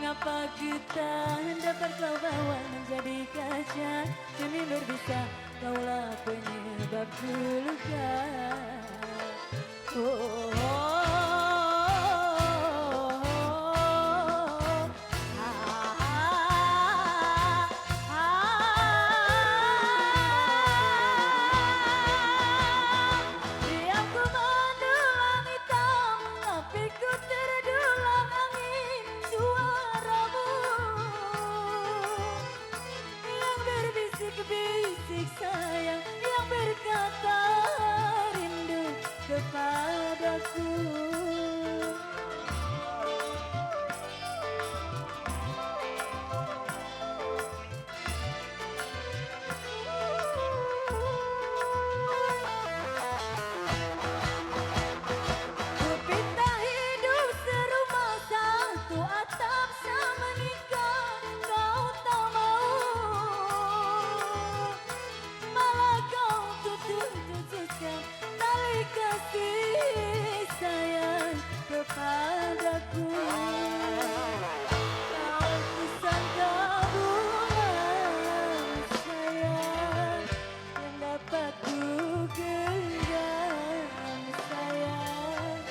Mengapa kita dapat kau bawa menjadi kaca, demi berbisa kaulah penyebab luka. Oh, oh, oh, oh. Ah, ah, ah. Diam ku mendulang hitam, tapi ku terdulang angin suaramu yang berbisik-bisik sayang, yang berkata rindu kepadaku. Kupinta hidup serumah satu atap semenikah, kau tak mau. Malah kau tutup-tutupkan tali kasih sayang kepadaku. Kau kusangka bulan sayang yang dapat ku genggam sayang,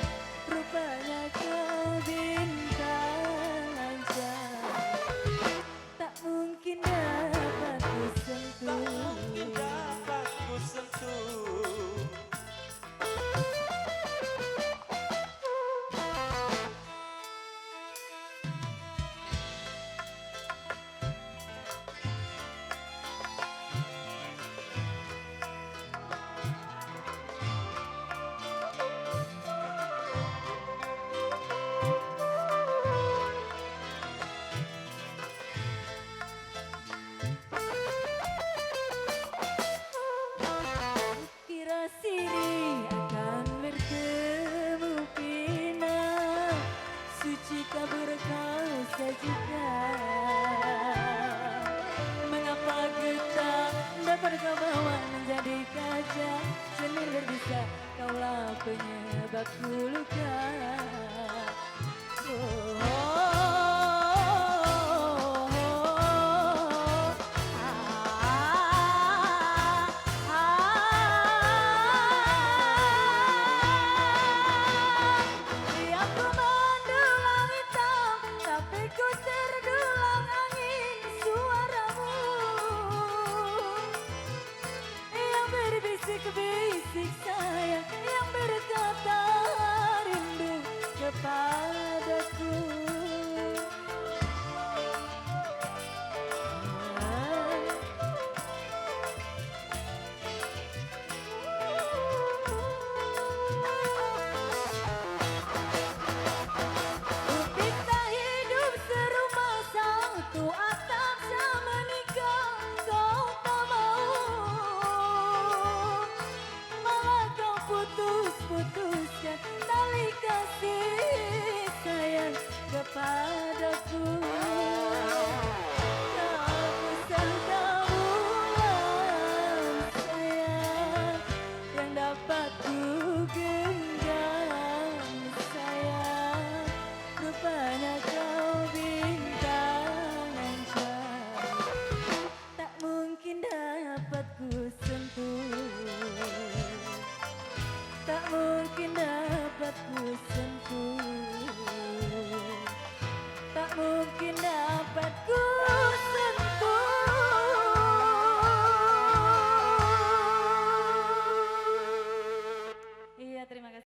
rupanya kau bintang aja, tak mungkin dapat ku sentuh. Dapat ku sentuh. Kira siri akan bertemu pina, suci kabur kau sajikan. Mengapa getah dapat kau bawa menjadi kaca, seni berbisa kaulah penyebabku luka. Oh, oh, oh, oh. Ah, ah. Diam ku mendulang hitam, tapi ku terdulang angin suaramu yang berbisik-bisik sayang, yang berkata rindu kepadaku. Kupinta hidup serumah satu atap semenikah, kau tak mau. Malah kau putus-putuskan tali kasih sayang kepadaku. Kau kusangka bulan sayang yang dapat ku genggam sayang, rupanya kau bintang ancam, tak mungkin dapat ku sentuh, tak mungkin dapat ku sentuh, tak mungkin dapat ku